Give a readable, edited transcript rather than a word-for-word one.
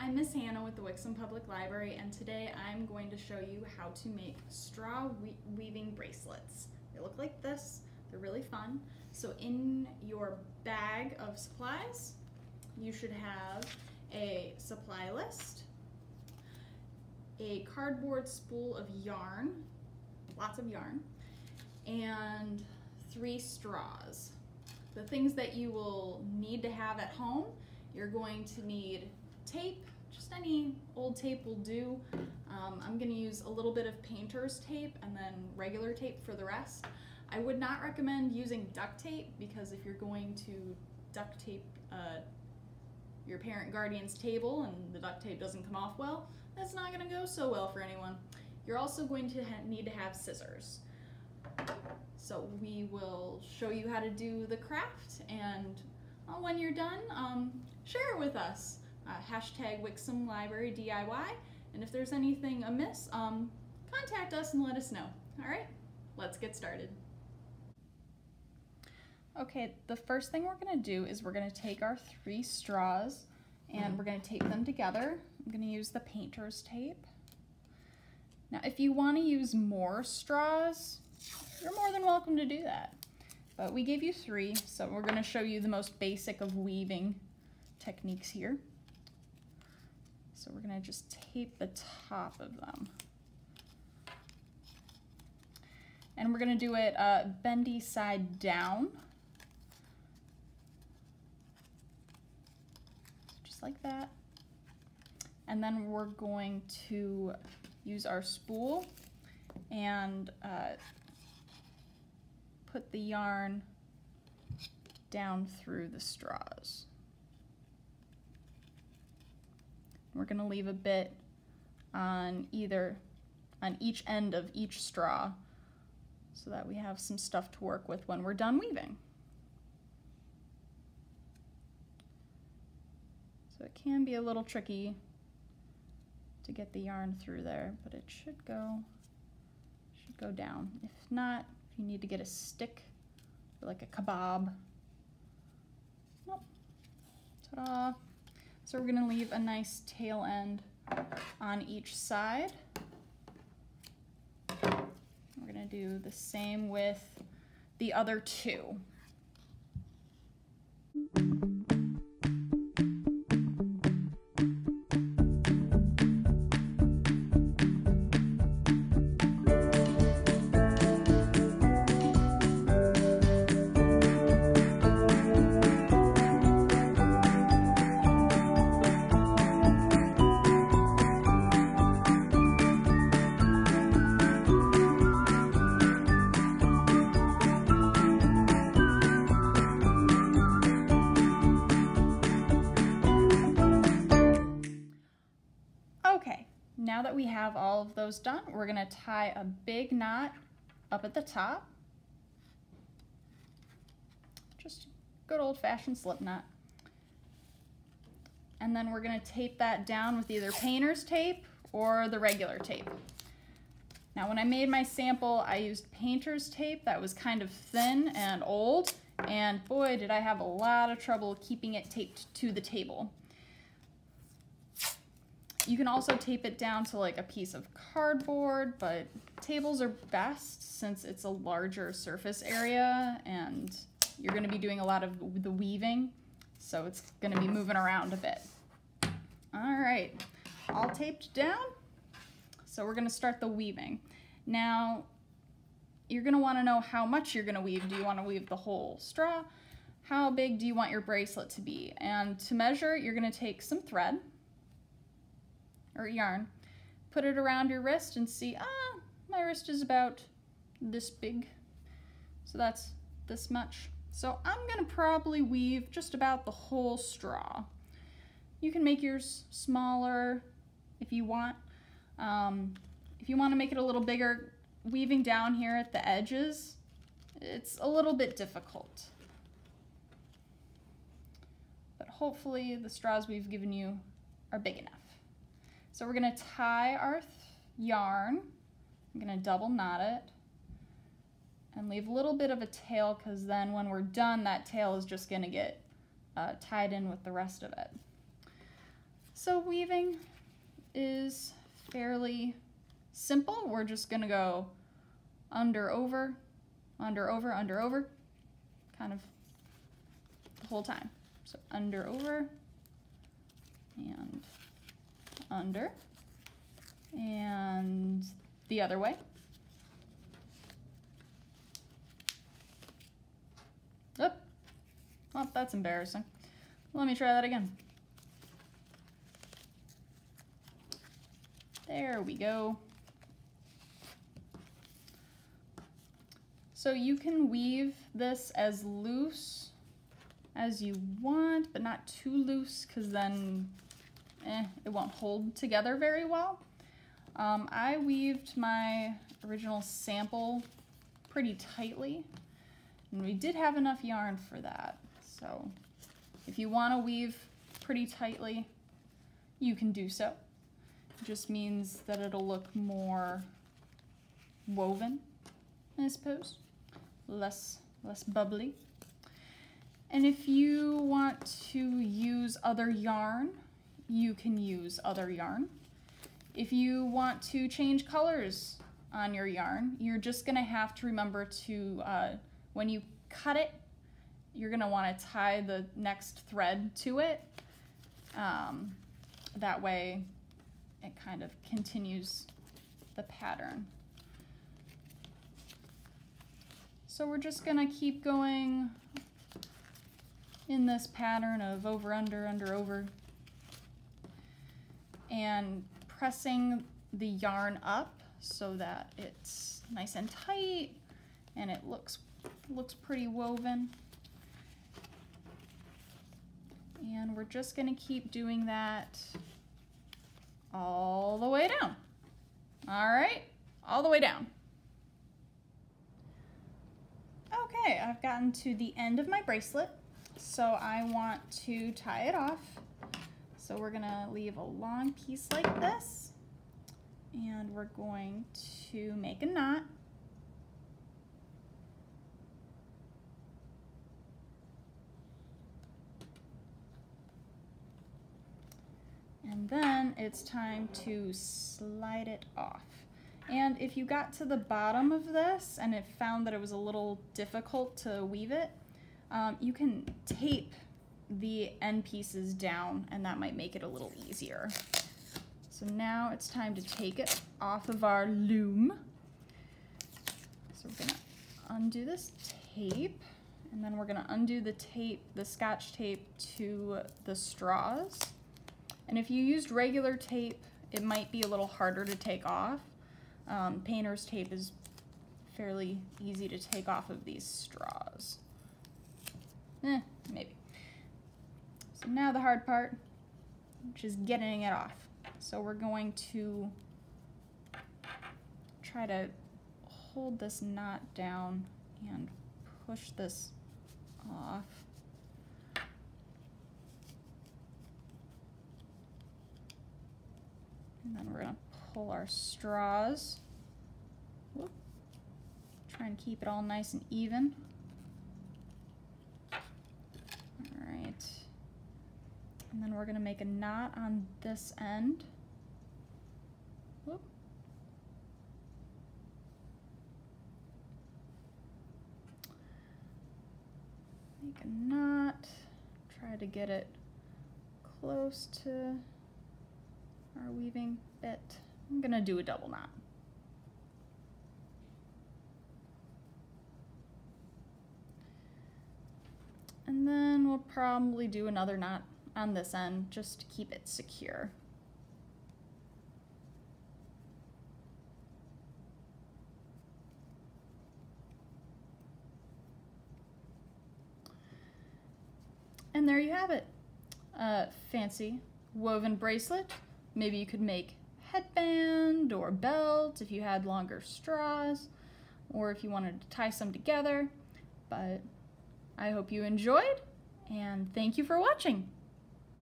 I'm Miss Hannah with the Wixom Public Library, and today I'm going to show you how to make straw weaving bracelets. They look like this. They're really fun. So in your bag of supplies, you should have a supply list, a cardboard spool of yarn, lots of yarn, and 3 straws. The things that you will need to have at home: you're going to need tape, just any old tape will do. I'm going to use a little bit of painter's tape and then regular tape for the rest. I would not recommend using duct tape, because if you're going to duct tape your parent guardian's table and the duct tape doesn't come off well, that's not going to go so well for anyone. You're also going to need to have scissors. So we will show you how to do the craft, and when you're done, share it with us. Hashtag Wixom Library DIY, and if there's anything amiss, contact us and let us know. All right, let's get started. Okay, the first thing we're going to do is we're going to take our 3 straws and we're going to tape them together. I'm going to use the painter's tape. Now, if you want to use more straws, you're more than welcome to do that. But we gave you 3, so we're going to show you the most basic of weaving techniques here. So we're going to just tape the top of them. And we're going to do it bendy side down. Just like that. And then we're going to use our spool and put the yarn down through the straws. We're going to leave a bit on each end of each straw so that we have some stuff to work with when we're done weaving. So it can be a little tricky to get the yarn through there, but it should go down. If not, if you need to get a stick or like a kebab. Oh, ta-da! So we're going to leave a nice tail end on each side. We're going to do the same with the other 2. Now that we have all of those done, we're going to tie a big knot up at the top. Just good old-fashioned slip knot. And then we're going to tape that down with either painter's tape or the regular tape. Now, when I made my sample, I used painter's tape that was kind of thin and old, and boy, did I have a lot of trouble keeping it taped to the table. You can also tape it down to like a piece of cardboard, but tables are best since it's a larger surface area and you're going to be doing a lot of the weaving, so it's going to be moving around a bit. All right, all taped down. So we're going to start the weaving. Now, you're going to want to know how much you're going to weave. Do you want to weave the whole straw? How big do you want your bracelet to be? And to measure, you're going to take some thread or yarn, put it around your wrist and see, my wrist is about this big, so that's this much. So I'm gonna probably weave just about the whole straw. You can make yours smaller if you want. If you want to make it a little bigger, weaving down here at the edges, it's a little bit difficult. But hopefully the straws we've given you are big enough. So we're going to tie our yarn. I'm going to double knot it and leave a little bit of a tail, because then when we're done, that tail is just going to get tied in with the rest of it. So weaving is fairly simple. We're just gonna go under, over, under, over, under, over, kind of the whole time. So under, over, and under, and the other way. Oh, well, that's embarrassing. Let me try that again. There we go. So you can weave this as loose as you want, but not too loose, because then it won't hold together very well. I weaved my original sample pretty tightly, and we did have enough yarn for that. So if you want to weave pretty tightly, you can do so. It just means that it'll look more woven, I suppose, less bubbly. And if you want to use other yarn, you can use other yarn. If you want to change colors on your yarn, you're just gonna have to remember to, when you cut it, you're gonna wanna tie the next thread to it. That way it kind of continues the pattern. So we're just gonna keep going in this pattern of over, under, under, over, and pressing the yarn up so that it's nice and tight and it looks pretty woven. And we're just gonna keep doing that all the way down. All right, all the way down. Okay, I've gotten to the end of my bracelet, so I want to tie it off. So we're gonna leave a long piece like this, and we're going to make a knot. And then it's time to slide it off. And if you got to the bottom of this and it found that it was a little difficult to weave it, you can tape the end pieces down, and that might make it a little easier. So now it's time to take it off of our loom. So we're gonna undo this tape, and then we're gonna undo the tape, the Scotch tape to the straws. And if you used regular tape, it might be a little harder to take off. Painter's tape is fairly easy to take off of these straws. Maybe. So now the hard part, which is getting it off. So we're going to try to hold this knot down and push this off. And then we're gonna pull our straws. Whoop. Try and keep it all nice and even. All right. And then we're gonna make a knot on this end. Whoop. Make a knot. Try to get it close to our weaving bit. I'm gonna do a double knot. And then we'll probably do another knot on this end just to keep it secure. And there you have it. A fancy woven bracelet. Maybe you could make headband or belt if you had longer straws, or if you wanted to tie some together. But I hope you enjoyed, and thank you for watching.